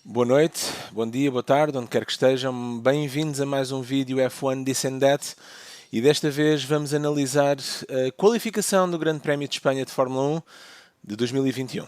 Boa noite, bom dia, boa tarde, onde quer que estejam. Bem-vindos a mais um vídeo F1 This and That. E desta vez vamos analisar a qualificação do Grande Prémio de Espanha de Fórmula 1 de 2021.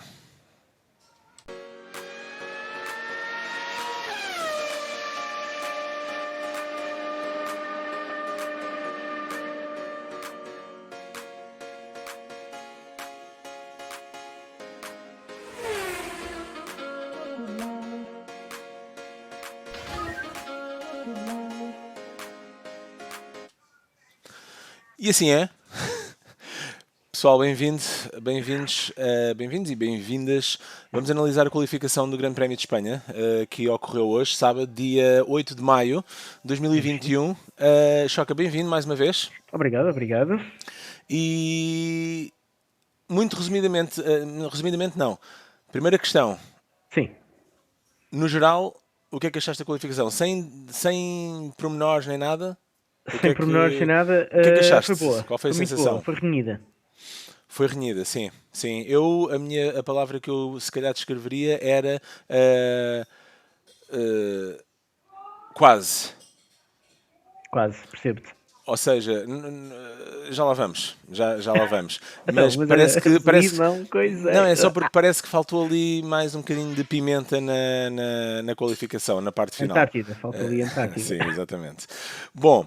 E assim é. Pessoal, bem-vindos e bem-vindas. Vamos analisar a qualificação do Grande Prémio de Espanha, que ocorreu hoje, sábado, dia 8 de maio de 2021. Choca, bem-vindo mais uma vez. Obrigado, obrigado. E muito resumidamente não. Primeira questão, Sim, no geral, o que é que achaste da qualificação? Sem pormenores nem nada? sem pormenores, sem nada, O que é que foi achaste? boa, Qual foi a foi muito boa, sensação? foi renhida. Foi renhida, sim. Sim, a palavra que eu se calhar descreveria era quase. Quase, percebo-te. Ou seja, já lá vamos, já lá vamos. Então, Mas mas parece resumido, que, não, coisa. não, é só porque parece que faltou ali mais um bocadinho de pimenta na qualificação, na parte final. Antártida, falta ali Antártida. Sim, exatamente. Bom,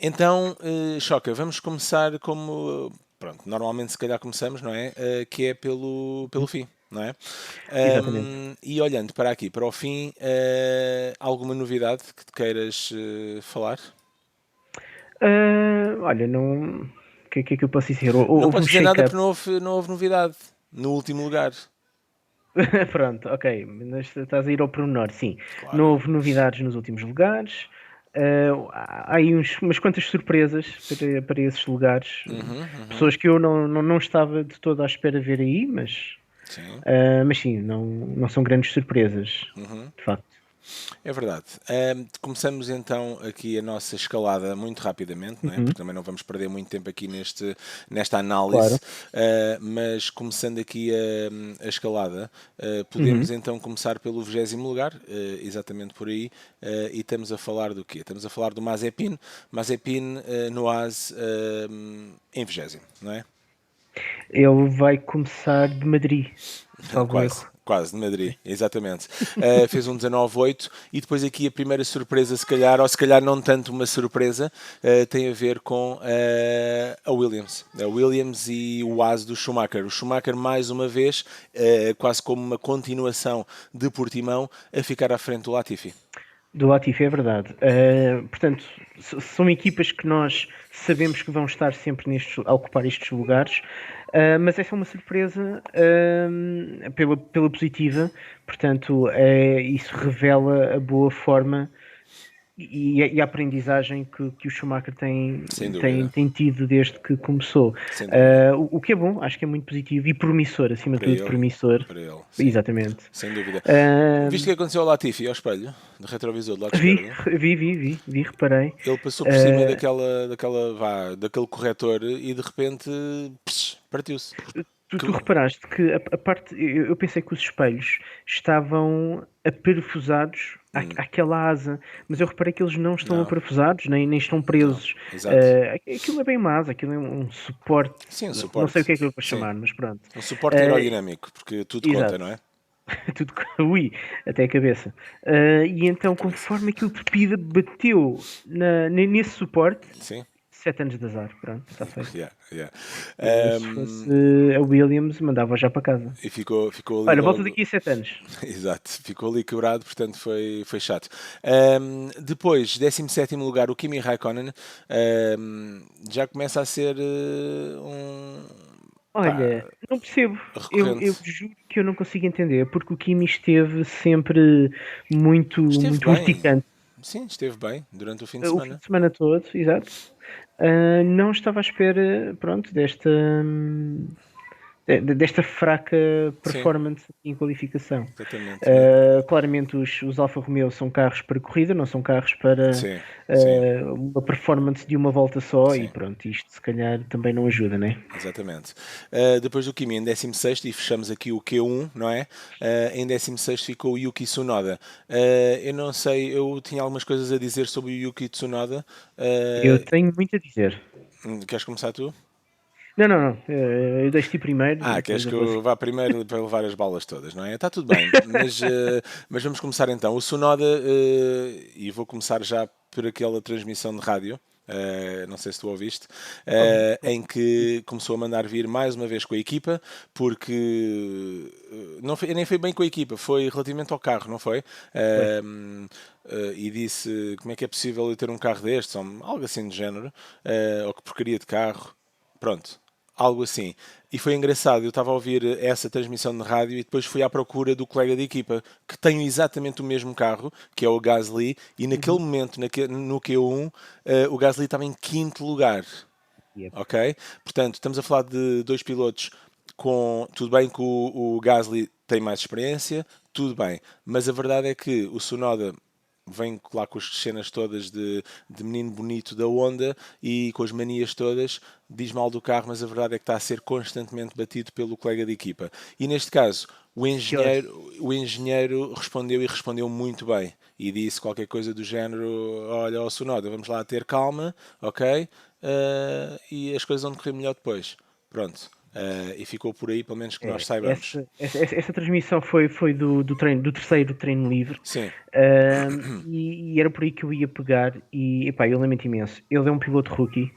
então, Choca, vamos começar como, pronto, normalmente se calhar começamos, não é? Que é pelo fim, não é? Exatamente. E olhando para aqui, para o fim, alguma novidade que te queiras falar? Olha, não. O que é que eu posso dizer? Não Houve um podes dizer nada porque shake-up. não houve novidade no último lugar. Pronto, ok. Mas estás a ir ao pormenor, sim. Não Claro. houve novidades nos últimos lugares. Há aí umas quantas surpresas para esses lugares. Pessoas que eu não estava de todo à espera de ver aí, Sim. mas sim, não são grandes surpresas, de facto. É verdade. Começamos então aqui a nossa escalada muito rapidamente, não é? Uhum, Porque também não vamos perder muito tempo aqui nesta análise, claro. mas começando aqui a escalada, podemos Uhum. então começar pelo 20º lugar, exatamente por aí, e estamos a falar do quê? Estamos a falar do Mazepin, no AS em 20º, não é? Ele vai começar de Madrid, salvo Quase, erro. quase, de Madrid, exatamente. Fez um 19-8 e depois aqui a primeira surpresa, se calhar, ou se calhar não tanto uma surpresa, tem a ver com a Williams. A Williams e o AS do Schumacher. O Schumacher, mais uma vez, quase como uma continuação de Portimão, a ficar à frente do Latifi. Do Latifi, é verdade. Portanto, são equipas que nós sabemos que vão estar sempre a ocupar estes lugares, mas essa é uma surpresa pela positiva. Portanto, isso revela a boa forma e a aprendizagem que o Schumacher tem, Sem tem, dúvida, tem tido desde que começou. sem dúvida. O que é bom, acho que é muito positivo e promissor, acima de Para tudo, ele, promissor. para ele, sim, Exatamente. sem dúvida. Viste o Uh, que aconteceu ao Latifi, ao espelho, do retrovisor do lado vi, esquerdo? vi, reparei. Ele passou por cima Uh, daquele corretor e de repente partiu-se. tu reparaste que a parte. Eu pensei que os espelhos estavam aparafusados àquela asa, mas eu reparei que eles não estão Não, aparafusados, nem estão não, presos. exato. Aquilo é bem uma asa, aquilo é um suporte. Sim, um Não sei o suporte. que é que eu vou Sim, chamar, mas pronto. um suporte Uh, aerodinâmico, porque tudo conta, Exato. não é? Tudo. Ui, até a cabeça. E então, Cabeça. conforme aquilo de pida bateu nesse suporte, Sim, 7 anos de azar, pronto, está feito. yeah, yeah. Se fosse Um, a Williams, mandava já para casa. e ficou ali Olha, volta logo. daqui a 7 anos. Exato, ficou ali quebrado, portanto foi chato. Depois, 17º lugar, o Kimi Raikkonen já começa a ser Olha, pá, não percebo. Eu recorrente. juro que eu não consigo entender, porque o Kimi esteve sempre muito, Esteve muito bem, urticante sim, esteve bem durante o fim de o fim semana. de semana todo, exato. Não estava à espera, pronto, desta fraca Sim, performance em qualificação. exatamente. Claramente os Alfa Romeo são carros para corrida, não são carros para Sim, sim, uma performance de uma volta só e sim. pronto, isto se calhar também não ajuda, né? Exatamente. Depois do Kimi em 16º e fechamos aqui o Q1, não é? Em 16º ficou o Yuki Tsunoda. Eu não sei, eu tinha algumas coisas a dizer sobre o Yuki Tsunoda. Eu tenho muito a dizer. Queres começar tu? Não, não, não. Eu deixo-te primeiro e Queres depois eu que vou eu assim. vá primeiro para levar as balas todas, não é? Está tudo bem, mas vamos começar então. O Tsunoda, e vou começar já por aquela transmissão de rádio, não sei se tu ouviste, Ouvi. em que começou a mandar vir mais uma vez com a equipa, porque não foi, nem foi bem com a equipa, foi relativamente ao carro, não foi? Foi. E disse como é que é possível eu ter um carro destes, ou algo assim de género, ou que porcaria de carro. Pronto, algo assim. E foi engraçado, eu estava a ouvir essa transmissão de rádio e depois fui à procura do colega de equipa que tem exatamente o mesmo carro, que é o Gasly, e naquele Uhum. momento, no Q1, o Gasly estava em quinto lugar. Yep. Ok? Portanto, estamos a falar de dois pilotos com. Tudo bem que o Gasly tem mais experiência, tudo bem, mas a verdade é que o Tsunoda vem lá com as cenas todas de menino bonito da Honda e com as manias todas, diz mal do carro, mas a verdade é que está a ser constantemente batido pelo colega de equipa. E neste caso, Pior. o engenheiro respondeu e respondeu muito bem. E disse qualquer coisa do género: Olha, ó Tsunoda, vamos lá ter calma, ok? E as coisas vão decorrer melhor depois. Pronto. E ficou por aí, pelo menos que nós saibamos. Essa transmissão foi do treino, do terceiro treino livre. Sim, E era por aí que eu ia pegar. E epá, eu lamento imenso. Ele é um piloto rookie.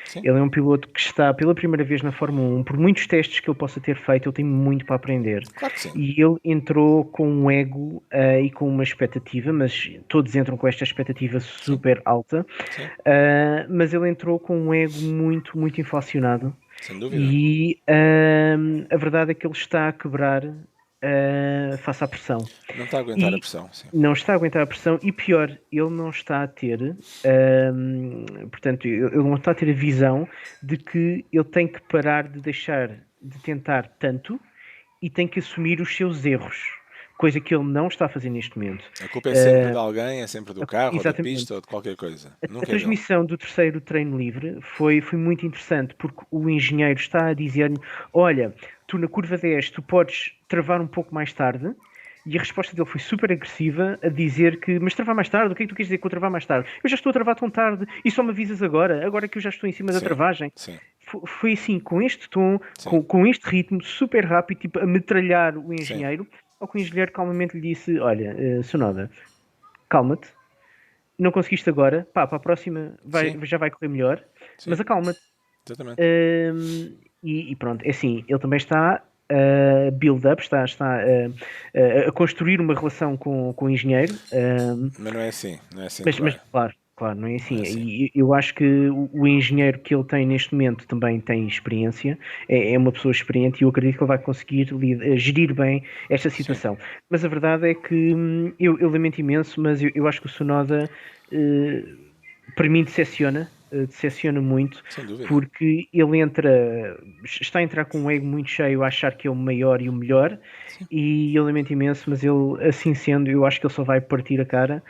sim, Ele é um piloto que está pela primeira vez na Fórmula 1. Por muitos testes que ele possa ter feito, ele tem muito para aprender. claro que sim. E ele entrou com um ego e com uma expectativa, mas todos entram com esta expectativa Sim, super alta. sim, Mas ele entrou com um ego muito, muito inflacionado. sem dúvida. E a verdade é que ele está a quebrar face à pressão. Não está a aguentar a E pressão, sim. não está a aguentar a pressão e pior, ele não está a ter, portanto, ele não está a ter a visão de que ele tem que parar de deixar de tentar tanto e tem que assumir os seus erros, coisa que ele não está a fazer neste momento. A culpa é sempre de Uh, alguém, é sempre do carro, ou da pista, Exatamente. ou de qualquer coisa. A Nunca é dele. transmissão do terceiro treino livre foi muito interessante, porque o engenheiro está a dizer-lhe: Olha, tu na curva 10 tu podes travar um pouco mais tarde. E a resposta dele foi super agressiva, a dizer que, mas travar mais tarde? O que é que tu queres dizer com travar mais tarde? Eu já estou a travar tão tarde e só me avisas agora, agora que eu já estou em cima da Sim, travagem. sim, Foi assim, com este tom, sim, com este ritmo, super rápido, tipo a metralhar o sim, engenheiro, ao que o engenheiro calmamente lhe disse: Olha, Sonoda, calma-te, não conseguiste agora, pá, para a próxima sim, já vai correr melhor, sim, mas acalma-te. exatamente. E pronto, é assim, ele também está a build up, está a construir uma relação com o engenheiro, Mas não é assim, não é assim que mas vai. claro, claro, não é Não é assim. assim. E eu acho que o engenheiro que ele tem neste momento também tem experiência, é uma pessoa experiente e eu acredito que ele vai conseguir gerir bem esta Sim, situação. Mas a verdade é que eu lamento imenso, mas eu acho que o Sonoda eh, para mim decepciona muito, sem dúvida. porque ele está a entrar com um ego muito cheio, a achar que é o maior e o melhor, Sim, e eu lamento imenso, mas ele, assim sendo, eu acho que ele só vai partir a cara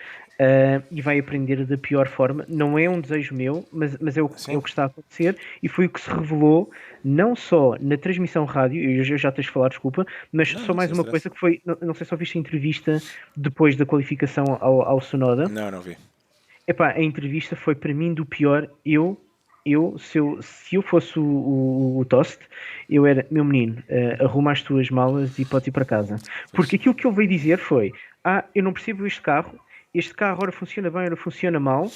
e vai aprender da pior forma. Não é um desejo meu, mas é o sim. que está a acontecer, e foi o que se revelou não só na transmissão rádio, eu já tens de falar, desculpa, mas Não, só não, mais sem uma coisa stress. que foi, não sei se ouviste a entrevista depois da qualificação ao Sonoda. Não, não vi. Epá, a entrevista foi para mim do pior. Se eu fosse o Toast, eu era, meu menino, arruma as tuas malas e podes ir para casa. Porque Pois. aquilo que ele veio dizer foi: eu não percebo este carro ora funciona bem, ora funciona mal,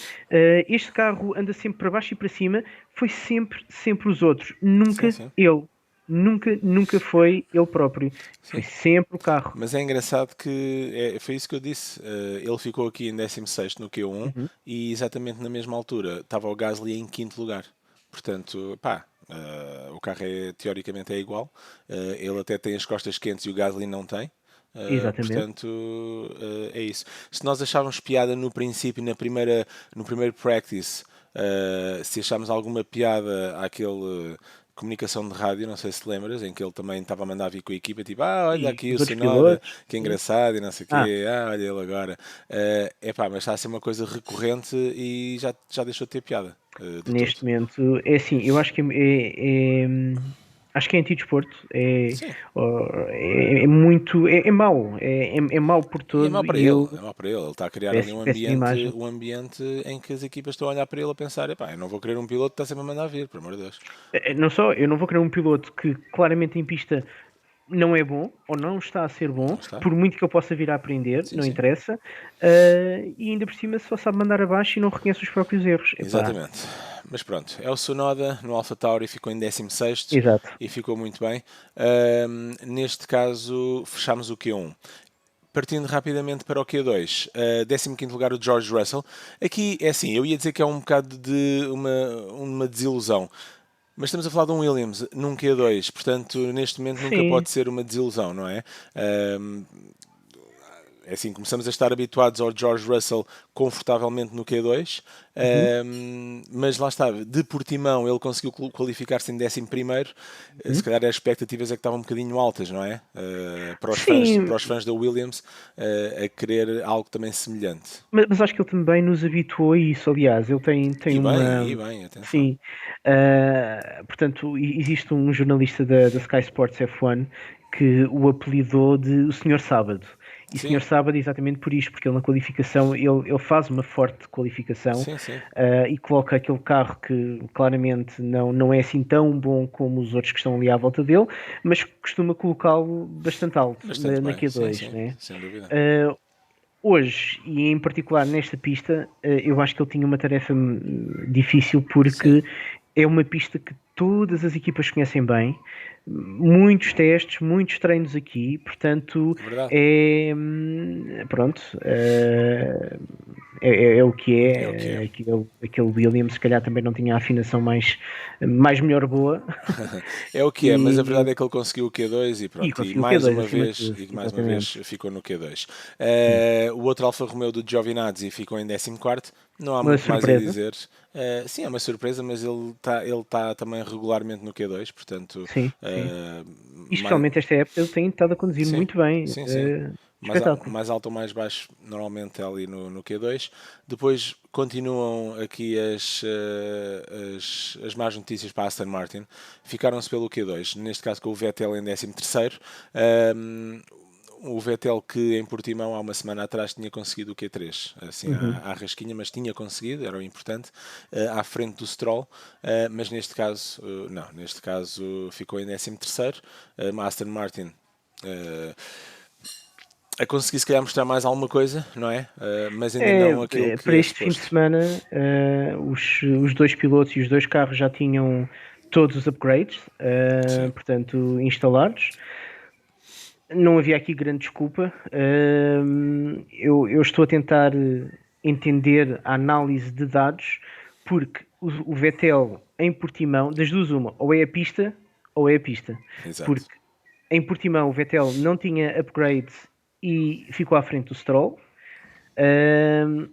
este carro anda sempre para baixo e para cima. Foi sempre os outros, Sim, nunca sim, ele. Nunca foi ele próprio. Foi sim. sempre o carro. Mas é engraçado que foi isso que eu disse. Ele ficou aqui em 16º no Q1 Uhum. e exatamente na mesma altura estava o Gasly em quinto lugar. Portanto, pá, o carro teoricamente é igual. Ele até tem as costas quentes e o Gasly não tem. Exatamente. Portanto, é isso. Se nós achávamos piada no princípio, no primeiro practice, se achámos alguma piada àquele comunicação de rádio, não sei se te lembras, em que ele também estava a mandar vir com a equipa, tipo, olha E aqui o os outros Sonoda, pilotos. que engraçado e não sei o Ah, quê, olha ele agora. Mas está a ser uma coisa recorrente e já deixou de ter piada, de todo. neste momento, é assim, eu acho que acho que é anti-desporto, Sim, é muito, é mau, é mau por e é todo mau para e ele, eu é mau para ele. Ele está a criar ali péssima, péssima imagem. um ambiente em que as equipas estão a olhar para ele a pensar, epá, eu não vou querer um piloto que está sempre a mandar vir, pelo amor de Deus. Não só, eu não vou querer um piloto que claramente em pista não é bom ou não está a ser Não bom, está? por muito que eu possa vir a aprender, Sim, não sim. interessa, e ainda por cima só sabe mandar abaixo e não reconhece os próprios erros. Epá, Exatamente. Mas pronto, é o Sonoda no AlphaTauri, ficou em 16º exato. e ficou muito bem. Neste caso, fechámos o Q1. Partindo rapidamente para o Q2, 15º lugar o George Russell. Aqui é assim, eu ia dizer que é um bocado de uma desilusão. Mas estamos a falar de um Williams num Q2, portanto, neste momento nunca Sim. pode ser uma desilusão, não é? É assim, começamos a estar habituados ao George Russell confortavelmente no Q2, Uhum, mas lá está, de Portimão ele conseguiu qualificar-se em 11º. Se uhum. calhar as expectativas é que estavam um bocadinho altas, não é? Sim, Para os fãs da Williams, a querer algo também semelhante. mas acho que ele também nos habituou a isso. Aliás, ele tem uma. E bem, atenção. Sim. Portanto, existe um jornalista da Sky Sports F1 que o apelidou de o Senhor Sábado. E Senhor Sim, Sábado exatamente por isto, porque ele na qualificação, ele faz uma forte qualificação, sim, sim. e coloca aquele carro que claramente não é assim tão bom como os outros que estão ali à volta dele, mas costuma colocá-lo bastante alto Bastante na bem, sim, Q2, sim, né? sem dúvida. Uh, Hoje, e em particular nesta pista, eu acho que ele tinha uma tarefa difícil Sim, porque é uma pista que todas as equipas conhecem bem, muitos testes, muitos treinos aqui, portanto verdade. pronto, é o que É o que é. é. Aquele Williams, se calhar também não tinha a afinação mais melhor boa É o que é, mas a e, verdade é que ele conseguiu o Q2 e e pronto, conseguiu o Q2 acima de tudo, e mais uma vez exatamente. ficou no Q2. Sim. O outro Alfa Romeo do Giovinazzi ficou em 14º, não há Uma muito mais a surpresa, dizer. Sim, é uma surpresa, mas ele tá também regularmente no Q2, portanto, sim, sim. E mais, especialmente esta época ele tem estado a conduzir sim, muito bem. sim, sim. Espetáculo. Mais alto ou mais baixo, normalmente é ali no Q2. Depois continuam aqui as más notícias para a Aston Martin. Ficaram-se pelo Q2, neste caso com o Vettel em 13º. O Vettel que em Portimão há uma semana atrás tinha conseguido o Q3, assim Uhum. à rasquinha, mas tinha conseguido, era o importante, à frente do Stroll, mas neste caso, não, neste caso ficou em 13º. Aston Martin a conseguir se calhar mostrar mais alguma coisa, não é? Mas ainda não aquilo que Para é este fim de suposto. semana, os dois pilotos e os dois carros já tinham todos os upgrades, Sim. portanto, instalados. Não havia aqui grande desculpa. Eu estou a tentar entender a análise de dados, porque o Vettel em Portimão, das duas, uma, ou é a pista ou é a pista. Exato. Porque em Portimão o Vettel não tinha upgrade e ficou à frente do Stroll.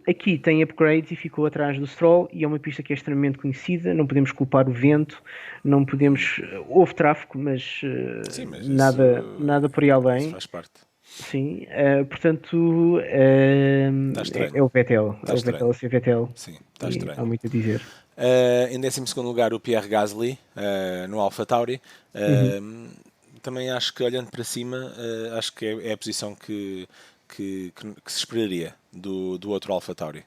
Aqui tem upgrades e ficou atrás do Stroll e é uma pista que é extremamente conhecida, não podemos culpar o vento, não podemos. Houve tráfego, mas Sim, mas nada por aí isso além. faz parte. Sim, portanto Está estranho. É Está o Vettel estranho. a ser Vettel Sim, está e estranho. há muito a dizer. Em 12º lugar o Pierre Gasly, no AlphaTauri. Uhum, Também acho que olhando para cima, acho que é a posição que se esperaria do outro AlphaTauri.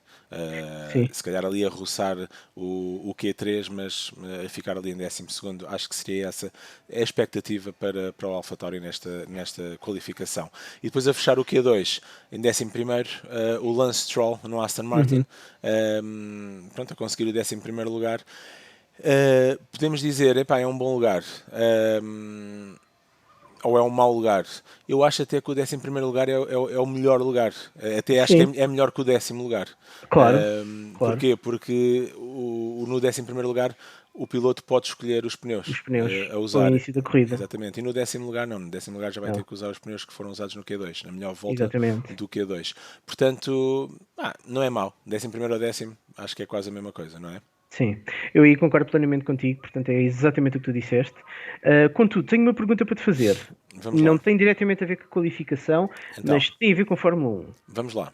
sim. Se calhar ali a roçar o Q3, mas a ficar ali em 12º, acho que seria essa a expectativa para o AlphaTauri nesta qualificação. E depois a fechar o Q2 em 11º, o Lance Stroll no Aston Martin, Uhum. pronto, a conseguir o 11º lugar. Podemos dizer, epá, é um bom lugar. Ou é um mau lugar. Eu acho até que o 11º lugar é o melhor lugar. Até acho que Sim, é melhor que o 10º lugar. claro, claro. Porquê? Porque no 11º lugar o piloto pode escolher os Os pneus pneus a para o usar. início da corrida. Exatamente. E no 10º lugar não. No 10º lugar já vai ter Não, que usar os pneus que foram usados no Q2, na melhor volta exatamente. do Q2. Portanto, não é mau. 11º ou 10º, acho que é quase a mesma coisa, não é? Sim, eu aí concordo plenamente contigo, portanto é exatamente o que tu disseste. Contudo, tenho uma pergunta para te fazer. Vamos Não lá. tem diretamente a ver com a qualificação, Então, mas tem a ver com a Fórmula 1. vamos lá.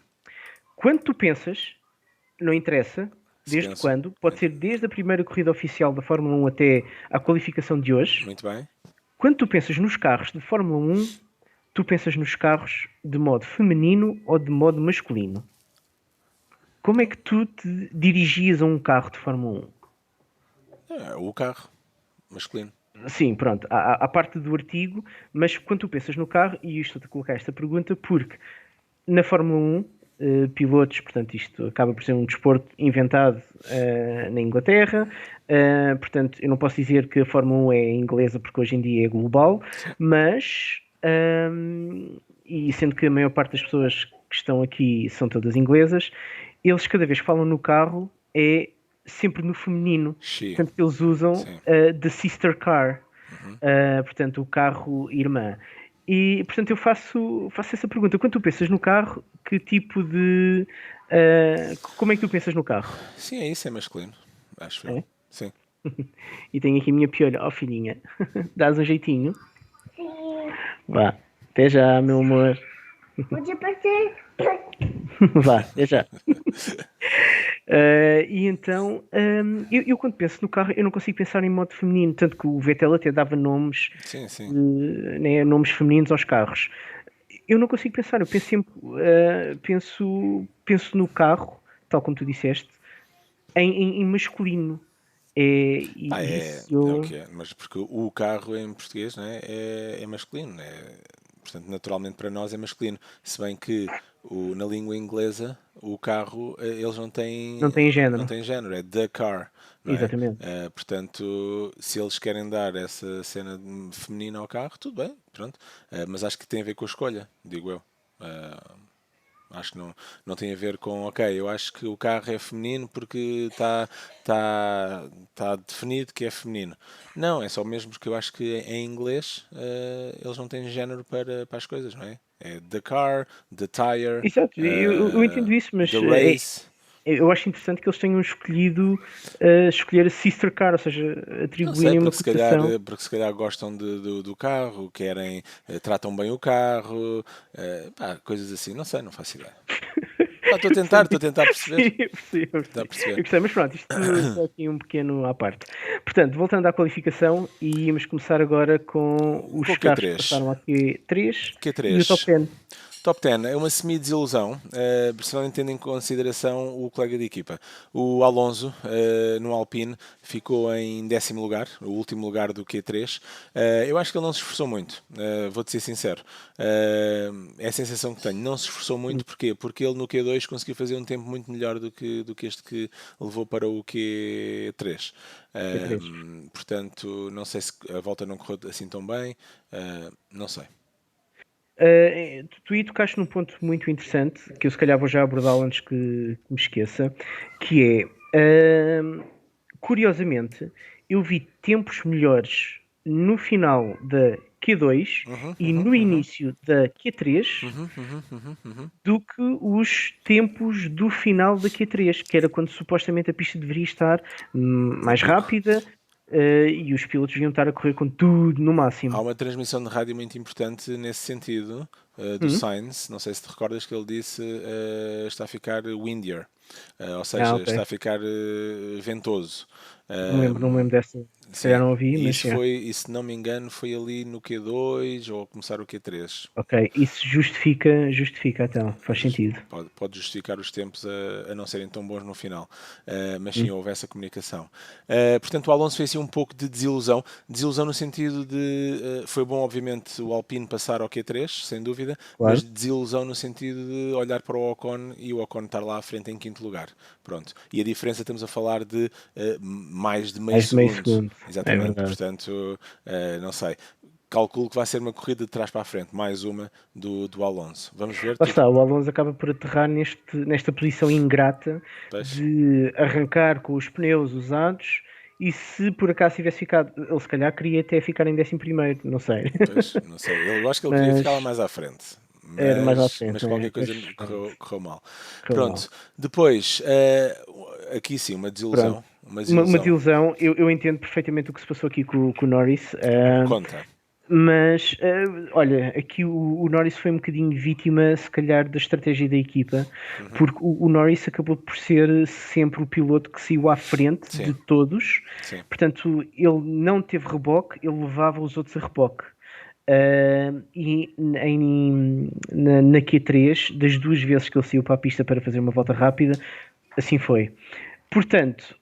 Quando tu pensas, não interessa Se desde penso. quando, pode ser desde a primeira corrida oficial da Fórmula 1 até à qualificação de hoje, Muito bem. quando tu pensas nos carros de Fórmula 1, tu pensas nos carros de modo feminino ou de modo masculino? Como é que tu te dirigias a um carro de Fórmula 1? O carro masculino. Sim, pronto, há parte do artigo, mas quando tu pensas no carro, e isto estou a colocar esta pergunta porque na Fórmula 1, pilotos, portanto, isto acaba por ser um desporto inventado na Inglaterra, portanto, eu não posso dizer que a Fórmula 1 é inglesa porque hoje em dia é global, Sim. mas, e sendo que a maior parte das pessoas que estão aqui são todas inglesas, eles cada vez que falam no carro é sempre no feminino, She. portanto, eles usam Sim. the sister car, portanto, o carro irmã. E, portanto, eu faço essa pergunta. Quando tu pensas no carro, que tipo de. Como é que tu pensas no carro? Sim, é isso, é masculino. Acho eu. É? Sim. E tenho aqui a minha piolha. Ó, filhinha, dás um jeitinho? Sim. Vá, até já, meu amor. Pode parecer. Vá, até já. E então, eu quando penso no carro, eu não consigo pensar em modo feminino, tanto que o Vettel até dava nomes, Sim, sim. né, nomes femininos aos carros. Eu não consigo pensar, eu penso sempre, penso no carro, tal como tu disseste, em masculino. E por É, isso é o eu. que é. Mas porque o carro em português, né, é masculino. Né? Portanto, naturalmente para nós é masculino. Se bem que na língua inglesa o carro eles Não tem não género. têm género, é the car, não é? Exatamente. Portanto, se eles querem dar essa cena feminina ao carro, tudo bem, pronto. Mas acho que tem a ver com a escolha, digo eu. Acho que não tem a ver com, ok, eu acho que o carro é feminino porque tá definido que é feminino. Não, é só mesmo porque eu acho que em inglês eles não têm género para as coisas, não é? É the car, the tire, Exato, eu entendo isso, the mas race. eu acho interessante que eles tenham escolhido escolher a sister car, ou seja, Não sei, atribuírem uma cotação. porque se calhar gostam do carro, querem, tratam bem o carro, pá, coisas assim, não sei, não faço ideia. Pá, estou a tentar Sim, perceber. eu percebo, eu Tentar percebo. perceber. Eu gostei, mas pronto, isto só aqui um pequeno à parte. Portanto, voltando à qualificação, e íamos começar agora com Com os o carros que Q3. passaram a Q3 e o top Q3. 10. Top 10 é uma semi-desilusão, principalmente tendo em consideração o colega de equipa. O Alonso, no Alpine, ficou em 10º lugar, o último lugar do Q3. Eu acho que ele não se esforçou muito, vou-te ser sincero. É a sensação que tenho. Não se esforçou muito, porquê? Porque ele no Q2 conseguiu fazer um tempo muito melhor do que este que levou para o Q3. Q3. Portanto, não sei se a volta não correu assim tão bem, não sei. Tu aí tocaste num ponto muito interessante, que eu se calhar vou já abordá-lo antes que me esqueça, que curiosamente, eu vi tempos melhores no final da Q2 e no início da Q3 do que os tempos do final da Q3, que era quando supostamente a pista deveria estar No mais pico. rápida, e os pilotos deviam estar a correr com tudo no Há máximo. uma transmissão de rádio muito importante nesse sentido, do Hum? Sainz. Não sei se te recordas que ele disse está a ficar windier, ou Ah, seja, ok. está a ficar ventoso. Não me lembro dessa. Se calhar Sim, não ouvi, e mas isso é. foi, e se não me engano, foi ali no Q2 ou a começar o Q3. Ok, isso justifica então, faz sentido. Pode justificar os tempos a não serem tão bons no final. Mas sim, Hum, houve essa comunicação. Portanto, o Alonso fez assim um pouco de desilusão. Desilusão no sentido de. Foi bom, obviamente, o Alpine passar ao Q3, sem dúvida, mas claro. desilusão no sentido de olhar para o Ocon e o Ocon estar lá à frente em quinto lugar. Pronto. E a diferença, estamos a falar de mais de meio Mais de meio segundo. segundo. É Exatamente. verdade. Portanto, não sei. Calculo que vai ser uma corrida de trás para a frente, mais uma do Alonso. Vamos ver. Lá está, o Alonso acaba por aterrar nesta posição ingrata Pois. de arrancar com os pneus usados e se por acaso tivesse ficado, ele se calhar queria até ficar em 11º, não sei. Pois, não sei. Eu acho que ele queria ficar lá Mas mais à frente. era mais à Mas frente, né? qualquer Pois, coisa pronto, correu mal. correu mal. Pronto. Depois, aqui sim, uma Pronto. desilusão. uma Uma desilusão. desilusão. Eu entendo perfeitamente o que se passou aqui com o Norris. Conta. Mas, olha, aqui o Norris foi um bocadinho vítima, se calhar, da estratégia da equipa, porque o Norris acabou por ser sempre o piloto que saiu à frente Sim. de todos. Sim. Portanto, ele não teve reboque, ele levava os outros a reboque. E na Q3, das 2 vezes que ele saiu para a pista para fazer uma volta rápida, assim foi. Portanto,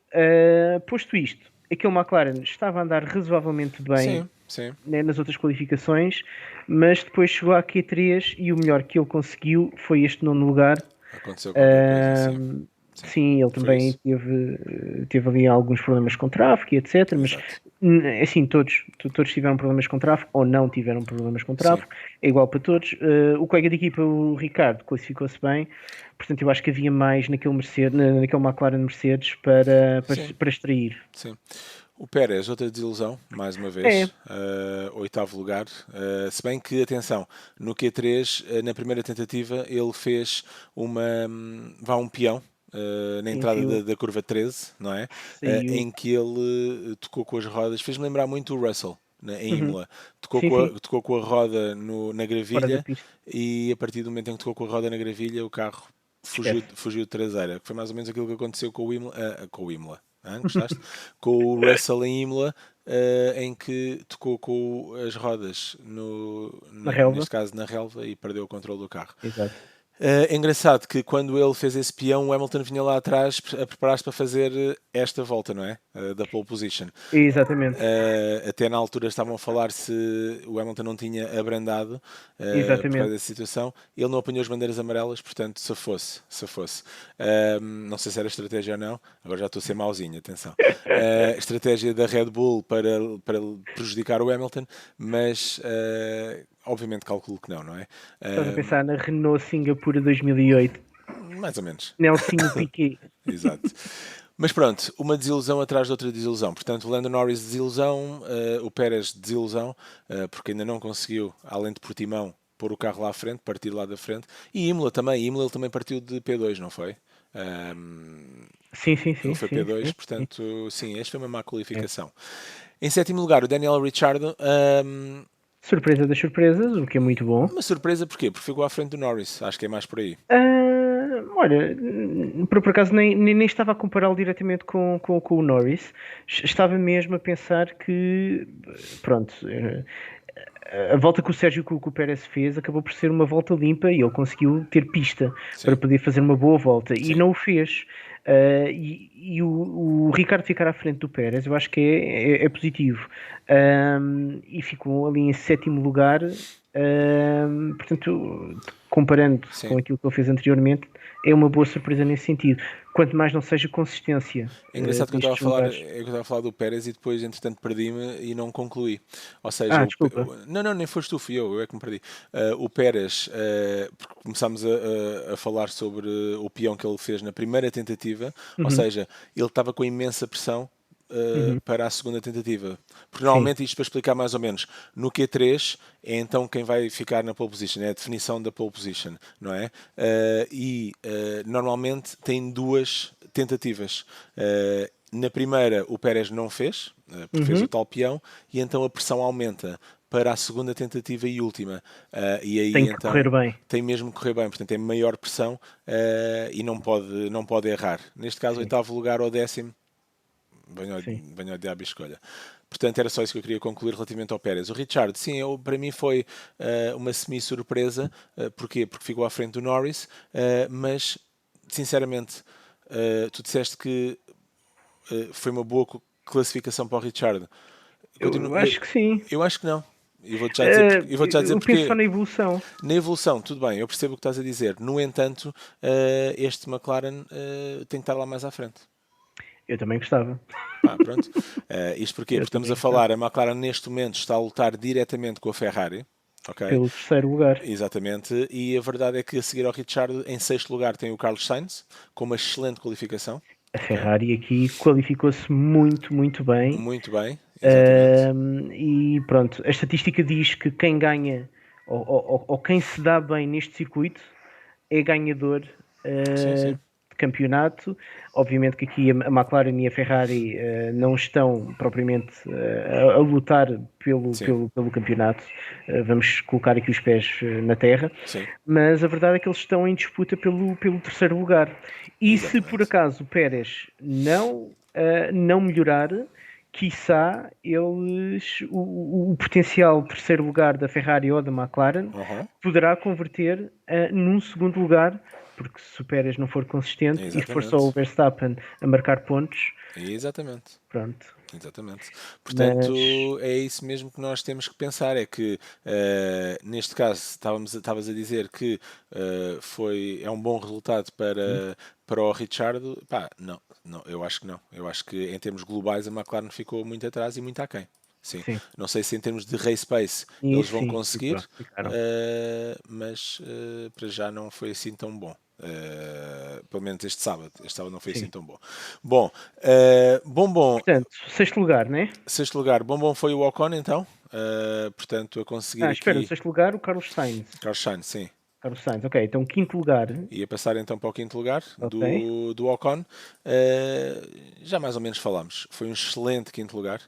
posto isto, aquele McLaren estava a andar razoavelmente bem, Sim. né, nas outras qualificações, mas depois chegou à Q3 e o melhor que ele conseguiu foi este 9º lugar. Aconteceu qualquer coisa, sim. Sim, ele também teve ali alguns problemas com tráfego e etc. Mas Exato. assim, todos tiveram problemas com tráfego ou não tiveram problemas com tráfego, é igual para todos. O colega de equipa, o Ricardo, classificou-se bem, portanto eu acho que havia mais naquele McLaren Mercedes para extrair. Sim. O Pérez, outra desilusão, mais uma vez, 8º lugar. Se bem que, atenção, no Q3, na primeira tentativa, ele fez um peão. Na entrada da curva 13, não é? Em que ele tocou com as rodas, fez-me lembrar muito o Russell em Imola. Tocou com a roda na gravilha e a partir do momento em que tocou com a roda na gravilha, o carro fugiu de traseira, que foi mais ou menos aquilo que aconteceu com o Imola. Gostaste? Com o Russell em Imola, em que tocou com as rodas neste caso na relva e perdeu o controle do carro. Exato. É engraçado que quando ele fez esse peão, o Hamilton vinha lá atrás a preparar-se para fazer esta volta, não é? Da pole position. Exatamente. Até na altura estavam a falar se o Hamilton não tinha abrandado por causa dessa situação. Ele não apanhou as bandeiras amarelas, portanto, se fosse. Não sei se era estratégia ou não, agora já estou a ser mauzinho, atenção. Estratégia da Red Bull para prejudicar o Hamilton, mas obviamente calculo que não é? Estás a pensar na Renault Singapura 2008? Mais ou menos. Nelsinho Piquet. Exato. Mas pronto, uma desilusão atrás de outra desilusão. Portanto, o Lando Norris desilusão, o Pérez desilusão, porque ainda não conseguiu, além de Portimão, pôr o carro lá à frente, partir lá da frente. E Imola também. Imola ele também partiu de P2, não foi? Sim. Ele foi P2, portanto, sim, esta foi uma má qualificação. Em 7º lugar, o Daniel Ricciardo. Surpresa das surpresas, o que é muito bom. Uma surpresa porquê? Porque ficou à frente do Norris. Acho que é mais por aí. Olha, por acaso nem estava a compará-lo diretamente com o Norris. Estava mesmo a pensar que, pronto, a volta que o Sérgio que o Pérez fez acabou por ser uma volta limpa e ele conseguiu ter pista para poder fazer uma boa volta e não o fez. E o Ricardo ficar à frente do Pérez eu acho que é positivo, e ficou ali em 7º lugar, portanto, comparando com aquilo que ele fez anteriormente, é uma boa surpresa nesse sentido, quanto mais não seja consistência. É engraçado que eu estava a falar do Pérez e depois entretanto perdi-me e não concluí. Ou seja, desculpa. Não, nem foste tu, fui eu é que me perdi. O Pérez, porque começámos a falar sobre o peão que ele fez na primeira tentativa, ou seja, ele estava com imensa pressão para a segunda tentativa. Porque normalmente, isto para explicar mais ou menos, no Q3 é então quem vai ficar na pole position, é a definição da pole position, não é? Normalmente tem 2 tentativas. Na primeira o Pérez não fez, porque fez o tal peão, e então a pressão aumenta para a segunda tentativa e última. E aí, tem que correr bem. Tem mesmo que correr bem, portanto é maior pressão e não pode errar. Neste caso, 8º lugar ou 10º, venha ao diabo e escolha. Portanto, era só isso que eu queria concluir relativamente ao Pérez. O Richard, sim, para mim foi uma semi-surpresa. Porquê? Porque ficou à frente do Norris, mas, sinceramente, tu disseste que foi uma boa classificação para o Richard. Eu acho que sim. Eu acho que não. E vou-te já dizer, eu penso só na evolução. Na evolução, tudo bem, eu percebo o que estás a dizer. No entanto, este McLaren tem que estar lá mais à frente. Eu também gostava. Pronto. Isto porquê? Porque estamos a falar, a McLaren neste momento está a lutar diretamente com a Ferrari. Okay? Pelo 3º lugar. Exatamente. E a verdade é que a seguir ao Richard, em 6º lugar tem o Carlos Sainz, com uma excelente qualificação. A Ferrari aqui qualificou-se muito, muito bem. Muito bem, exatamente. E pronto, a estatística diz que quem ganha ou quem se dá bem neste circuito é ganhador de campeonato. Obviamente que aqui a McLaren e a Ferrari não estão propriamente a lutar pelo campeonato. Vamos colocar aqui os pés na terra. Sim. Mas a verdade é que eles estão em disputa pelo terceiro lugar. E se Exatamente. por acaso o Pérez não melhorar, quiçá o potencial terceiro lugar da Ferrari ou da McLaren poderá converter num segundo lugar, porque se o Pérez não for consistente e for só o Verstappen a marcar pontos, exatamente. Pronto. Exatamente. Portanto, é isso mesmo que nós temos que pensar, é que neste caso estavas a dizer que é um bom resultado para o Ricciardo. Pá, não, eu acho que não. Eu acho que em termos globais a McLaren ficou muito atrás e muito aquém. Sim. Não sei se em termos de race pace eles vão conseguir, mas para já não foi assim tão bom. Pelo menos este sábado não foi assim tão bom. Bom, portanto, sexto lugar, né? Sexto lugar, bom foi o Ocon então, portanto a conseguir espera, aqui... sexto lugar o Carlos Sainz. Carlos Sainz, sim. Carlos Sainz, ok, então quinto lugar. Ia passar então para o quinto lugar do Ocon. Já mais ou menos falámos. Foi um excelente quinto lugar.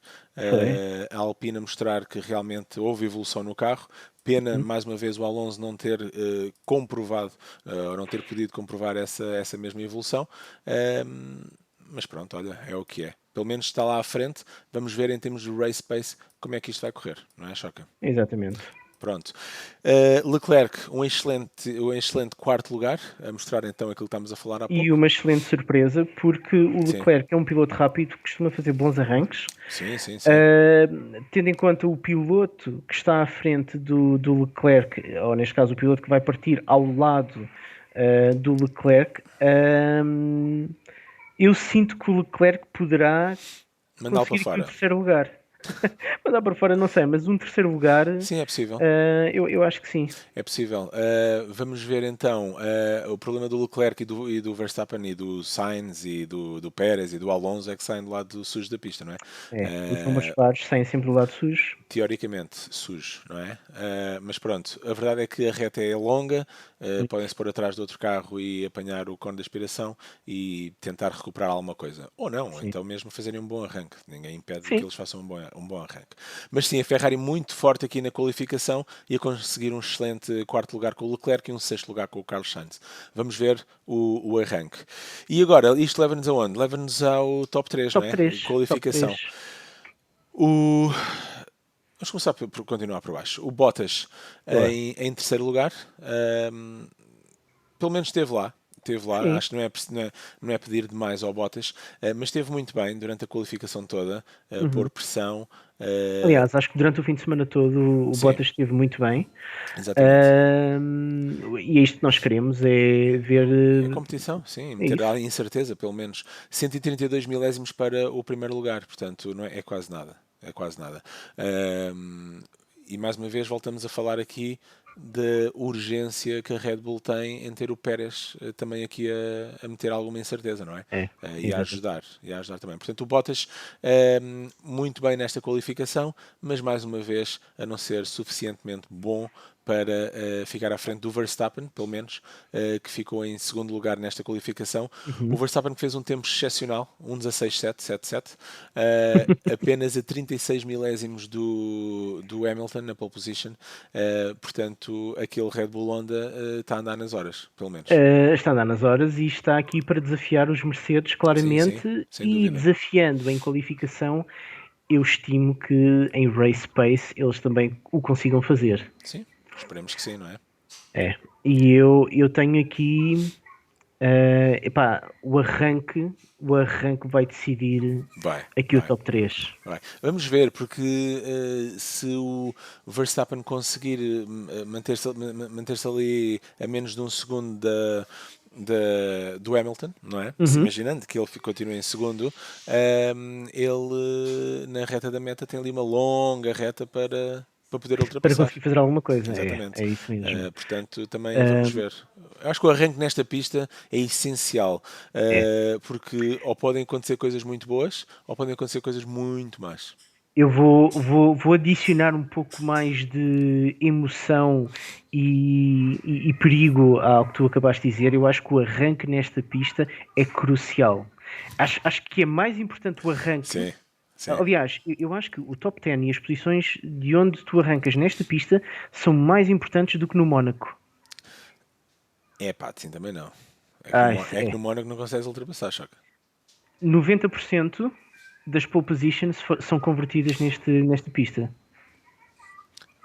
A Alpine a mostrar que realmente houve evolução no carro. Pena, mais uma vez, o Alonso não ter comprovado, ou não ter podido comprovar essa mesma evolução. Mas pronto, olha, é o que é. Pelo menos está lá à frente. Vamos ver em termos de race pace como é que isto vai correr, não é, Choca? Exatamente. Pronto. Leclerc, um excelente quarto lugar, a mostrar então aquilo que estamos a falar há pouco. E uma excelente surpresa, porque o Leclerc é um piloto rápido que costuma fazer bons arranques. Sim. Tendo em conta o piloto que está à frente do Leclerc, ou neste caso o piloto que vai partir ao lado do Leclerc, eu sinto que o Leclerc poderá conseguir aqui o terceiro lugar. Mandar para fora, não sei, mas um terceiro lugar. Sim, é possível. Eu acho que sim. É possível. Vamos ver então o problema do Leclerc e do Verstappen e do Sainz e do Pérez e do Alonso é que saem do lado sujo da pista, não é? Os ambos pares saem sempre do lado sujo. Teoricamente sujo, não é? Mas pronto, a verdade é que a reta é longa, podem-se pôr atrás do outro carro e apanhar o cone de aspiração e tentar recuperar alguma coisa. Ou não, ou então mesmo fazerem um bom arranque. Ninguém impede que eles façam um bom arranque. Mas sim, a Ferrari muito forte aqui na qualificação e a conseguir um excelente quarto lugar com o Leclerc e um sexto lugar com o Carlos Sainz. Vamos ver o arranque. E agora, isto leva-nos aonde? Leva-nos ao top 3, top não é? 3, qualificação. Top 3. Vamos começar por continuar por baixo. O Bottas em terceiro lugar. Pelo menos esteve lá. Acho que não é pedir demais ao Bottas, mas esteve muito bem durante a qualificação toda, pôr pressão. Aliás, acho que durante o fim de semana todo o Bottas esteve muito bem. Exatamente. E é isto que nós queremos, é ver... A competição, sim, ter a incerteza, pelo menos. 132 milésimos para o primeiro lugar, portanto, não é quase nada. É quase nada. E mais uma vez voltamos a falar aqui da urgência que a Red Bull tem em ter o Pérez também aqui a meter alguma incerteza, não é? E a ajudar também. Portanto, o Bottas muito bem nesta qualificação, mas mais uma vez a não ser suficientemente bom para ficar à frente do Verstappen, pelo menos, que ficou em segundo lugar nesta qualificação. O Verstappen que fez um tempo excepcional, 1:16.777, apenas a 36 milésimos do Hamilton na pole position. Portanto, aquele Red Bull Honda está a andar nas horas, pelo menos. Está a andar nas horas e está aqui para desafiar os Mercedes, claramente, e desafiando em qualificação. Eu estimo que em race pace eles também o consigam fazer. Sim, esperemos que sim, não é? E eu tenho aqui o arranque vai decidir o top 3. Vamos ver, porque se o Verstappen conseguir manter-se ali a menos de um segundo do Hamilton, não é? Imaginando que ele continue em segundo, ele na reta da meta tem ali uma longa reta para poder ultrapassar. Para conseguir fazer alguma coisa. Exatamente. É isso mesmo. Portanto, também vamos ver. Eu acho que o arranque nesta pista é essencial, porque ou podem acontecer coisas muito boas ou podem acontecer coisas muito más. Eu vou adicionar um pouco mais de emoção e perigo ao que tu acabaste de dizer. Eu acho que o arranque nesta pista é crucial. Acho que é mais importante o arranque. Sim, sim. Aliás, eu acho que o top 10 e as posições de onde tu arrancas nesta pista são mais importantes do que no Mónaco. É pá, sim, também não. Isso É que é. no Mónaco não consegues ultrapassar, choca. 90% das pole positions são convertidas nesta pista.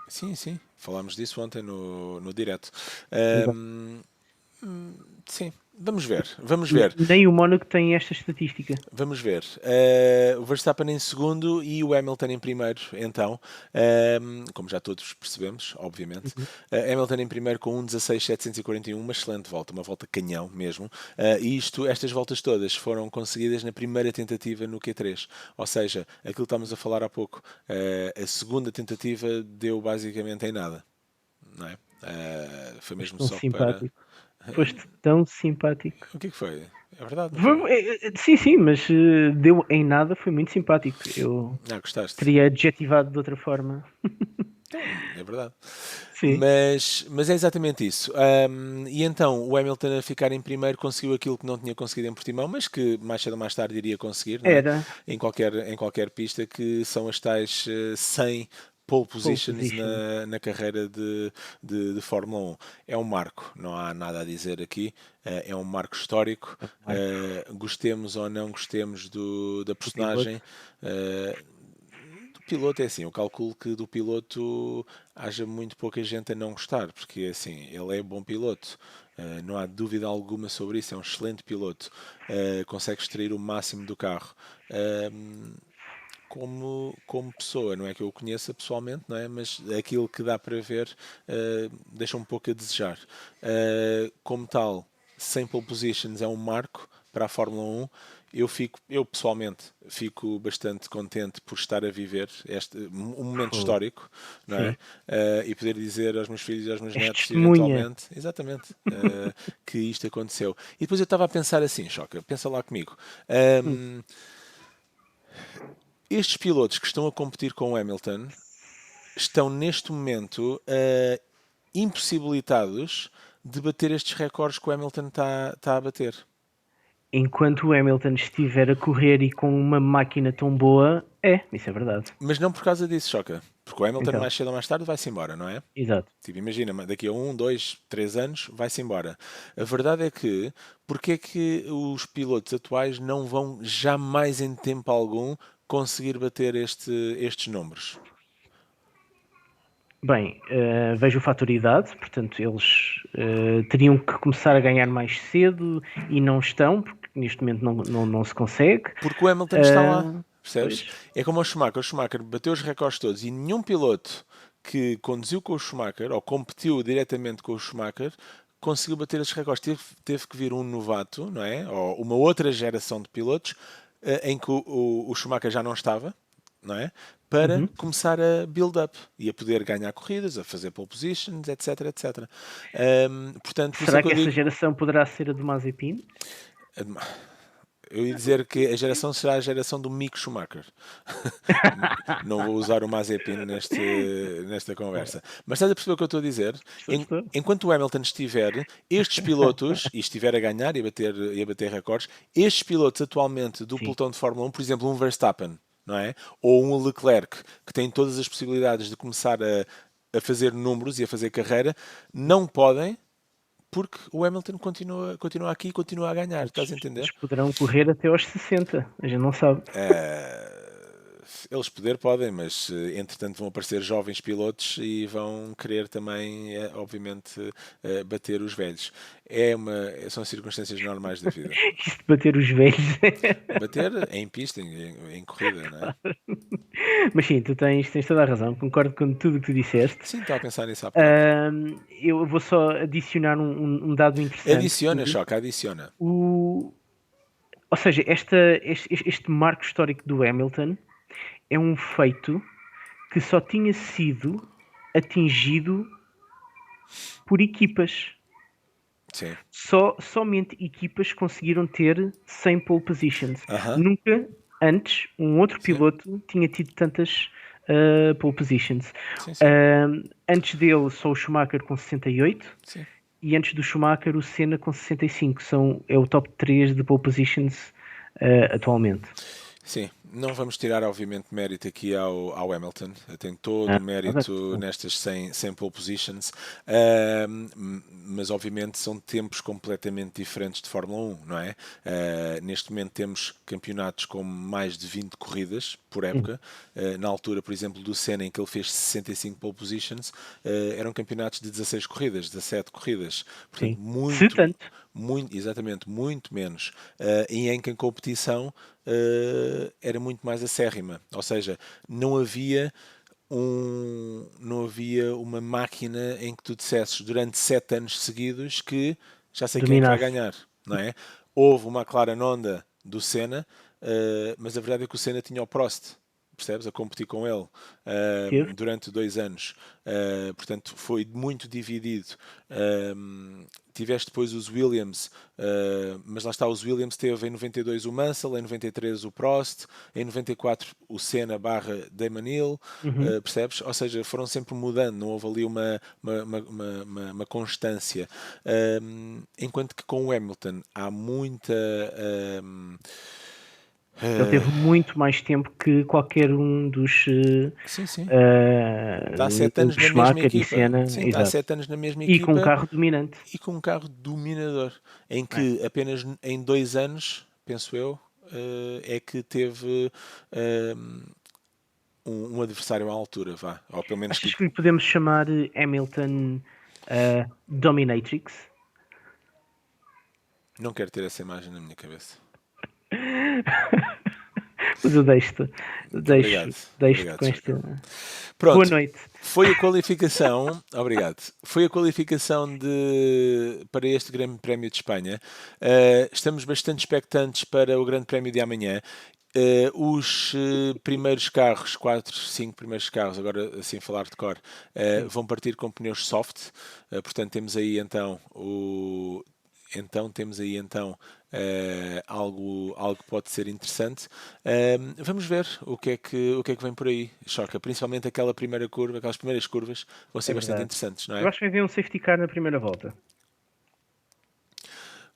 Sim, sim. Falámos disso ontem no direto. Exato. Ahm, sim, vamos ver. Vamos ver. Nem o Mónaco tem esta estatística. Vamos ver. O Verstappen em segundo e o Hamilton em primeiro, então. Como já todos percebemos, obviamente. Uhum. Hamilton em primeiro com 1:16.741, uma excelente volta, uma volta canhão mesmo. E estas voltas todas foram conseguidas na primeira tentativa no Q3. Ou seja, aquilo que estávamos a falar há pouco, a segunda tentativa deu basicamente em nada. Não é? Foi Foste mesmo tão só para. simpático. Foste tão simpático. O que é que foi? É verdade, não foi? Sim, mas deu em nada, foi muito simpático. Eu Gostaste? teria adjetivado de outra forma. Então, é verdade. Sim, Mas é exatamente isso. E então o Hamilton a ficar em primeiro conseguiu aquilo que não tinha conseguido em Portimão, mas que mais cedo ou mais tarde iria conseguir, não é? era Em qualquer pista, que são as tais 100 pole pole positions position. na carreira de Fórmula 1. É um marco, não há nada a dizer aqui. É um marco histórico. É um marco Gostemos ou não gostemos da do piloto. personagem. Do piloto é assim, eu calculo que do piloto haja muito pouca gente a não gostar, porque assim, ele é bom piloto, não há dúvida alguma sobre isso, é um excelente piloto, consegue extrair o máximo do carro. Como pessoa, não é que eu o conheça pessoalmente, não é? Mas aquilo que dá para ver deixa um pouco a desejar. Como tal, sem pole positions é um marco para a Fórmula 1. Eu pessoalmente fico bastante contente por estar a viver um momento Fogo. histórico, não é? Sim. E poder dizer aos meus filhos e aos meus És netos, testemunha. eventualmente, exatamente, que isto aconteceu. E depois eu estava a pensar assim, Choca, pensa lá comigo. Hum. Um, Estes pilotos que estão a competir com o Hamilton estão neste momento impossibilitados de bater estes recordes que o Hamilton está a bater. Enquanto o Hamilton estiver a correr e com uma máquina tão boa, isso é verdade. Mas não por causa disso, Choca. Porque o Hamilton Então, mais cedo ou mais tarde vai-se embora, não é? exato. Tipo, imagina, daqui a 1, 2, 3 anos vai-se embora. A verdade é que, porque é que os pilotos atuais não vão jamais em tempo algum conseguir bater estes números? Bem, vejo o fator idade, portanto, eles teriam que começar a ganhar mais cedo e não estão, porque neste momento não se consegue. Porque o Hamilton está lá, Uh, percebes? pois, É como o Schumacher. O Schumacher bateu os recordes todos e nenhum piloto que conduziu com o Schumacher ou competiu diretamente com o Schumacher conseguiu bater esses recordes. Teve que vir um novato, não é? Ou uma outra geração de pilotos em que o Schumacher já não estava, não é? Para uhum. começar a build up e a poder ganhar corridas, a fazer pole positions, etc, etc. Portanto, por isso é Será que eu que essa digo, geração poderá ser a do Mazepin? eu ia dizer que a geração será a geração do Mick Schumacher. Não vou usar o Mazepin nesta conversa. Mas estás a perceber o que eu estou a dizer? Estou. Enquanto o Hamilton estiver, estes pilotos, e estiver a ganhar e a bater recordes, estes pilotos atualmente do Sim. pelotão de Fórmula 1, por exemplo, um Verstappen, não é? Ou um Leclerc, que tem todas as possibilidades de começar a fazer números e a fazer carreira, não podem, porque o Hamilton continua aqui e continua a ganhar. Estás a entender? Eles poderão correr até aos 60, a gente não sabe. Eles poder podem, mas entretanto vão aparecer jovens pilotos e vão querer também, obviamente, bater os velhos. São circunstâncias normais da vida. Isto de bater os velhos. Bater em pista, em corrida, não é? Mas sim, tu tens toda a razão, concordo com tudo o que tu disseste. Sim, estava a pensar nisso há bocado. Eu vou só adicionar um dado interessante. Adiciona, Choca, adiciona. Ou seja, este marco histórico do Hamilton é um feito que só tinha sido atingido por equipas. Sim. Somente equipas conseguiram ter 100 pole positions. Aham. Nunca antes, um outro Sim. piloto tinha tido tantas pole positions. Sim, sim. Antes dele, só o Schumacher com 68, Sim. e antes do Schumacher, o Senna com 65. É o top 3 de pole positions atualmente. Sim, não vamos tirar, obviamente, mérito aqui ao Hamilton. Tem todo o mérito nestas 100 pole positions, mas obviamente são tempos completamente diferentes de Fórmula 1, não é? Neste momento temos campeonatos com mais de 20 corridas por época. Na altura, por exemplo, do Senna, em que ele fez 65 pole positions, eram campeonatos de 16 corridas, 17 corridas. Portanto, Sim. Se tanto. exatamente, muito menos. E em que a competição era muito mais acérrima. Ou seja, não havia uma máquina em que tu dissesses durante 7 anos seguidos que já sei quem é que vai Dominasse. ganhar, não é? Houve uma McLaren Honda do Senna, mas a verdade é que o Senna tinha o Prost, percebes? A competir com ele Teve. durante 2 anos. Portanto, foi muito dividido. Tiveste depois os Williams, mas lá está, os Williams teve em 92 o Mansell, em 93 o Prost, em 94 o Senna barra Damon Hill, percebes? Ou seja, foram sempre mudando, não houve ali uma constância. Enquanto que com o Hamilton há muita... Ele teve muito mais tempo que qualquer um dos sim, sim. Está há 7 anos do na mesma Schumacher e equipa. Senna, Sim, está há exato. 7 anos na mesma E com um equipa carro dominante. e com um carro dominador. Em que apenas em 2 anos, penso eu, é que teve um adversário à altura, vá. Ou pelo menos Achas que lhe podemos chamar Hamilton Dominatrix? não quero ter essa imagem na minha cabeça. Mas eu deixo-te Obrigado. Obrigado, com esta. Boa Pronto, noite. foi a qualificação. Obrigado. Foi a qualificação para este Grande Prémio de Espanha. Estamos bastante expectantes para o Grande Prémio de amanhã. Os primeiros carros, 4, 5 primeiros carros, agora assim falar de cor, vão partir com pneus soft. Portanto, temos aí então algo que pode ser interessante. Vamos ver o que é que vem por aí. Choca, principalmente aquelas primeiras curvas vão ser bastante interessantes, não Eu é? acho que vai haver um safety car na primeira volta.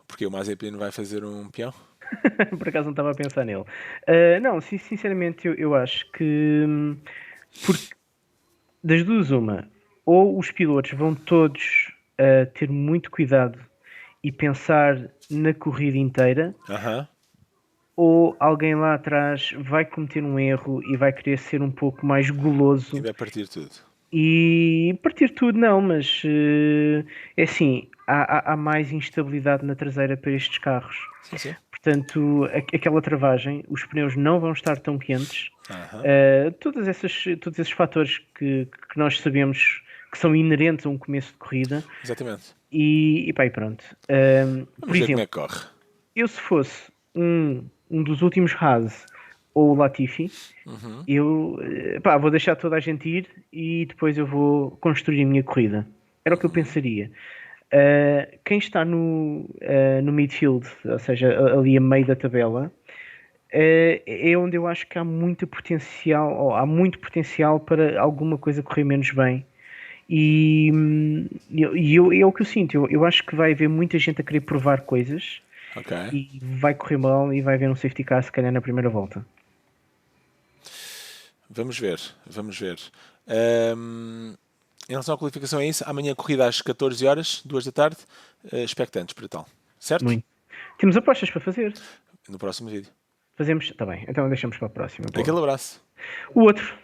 Porque o Mazepin vai fazer um peão. Por acaso não estava a pensar nele. Não, sinceramente eu acho que porque das duas uma, ou os pilotos vão todos ter muito cuidado e pensar na corrida inteira, ou alguém lá atrás vai cometer um erro e vai querer ser um pouco mais goloso. E vai partir tudo. E partir tudo não, mas é assim, há mais instabilidade na traseira para estes carros. Sim, sim. Portanto, aquela travagem, os pneus não vão estar tão quentes. Todos esses fatores que nós sabemos que são inerentes a um começo de corrida. Exatamente. E pronto. Por ver exemplo, como é que corre. Eu se fosse um dos últimos Haas ou o Latifi, eu vou deixar toda a gente ir e depois eu vou construir a minha corrida. Era o que eu pensaria. Quem está no midfield, ou seja, ali a meio da tabela, é onde eu acho que há muito potencial para alguma coisa correr menos bem. E é o que eu sinto. Eu acho que vai haver muita gente a querer provar coisas. E vai correr mal e vai haver um safety car se calhar na primeira volta. Vamos ver. Em relação à qualificação é isso. Amanhã corrida às 14 horas, 2 da tarde. Expectantes para tal. Certo? Muito. Temos apostas para fazer. No próximo vídeo. Fazemos? Está bem. Então deixamos para a próxima. Aquele abraço. O outro.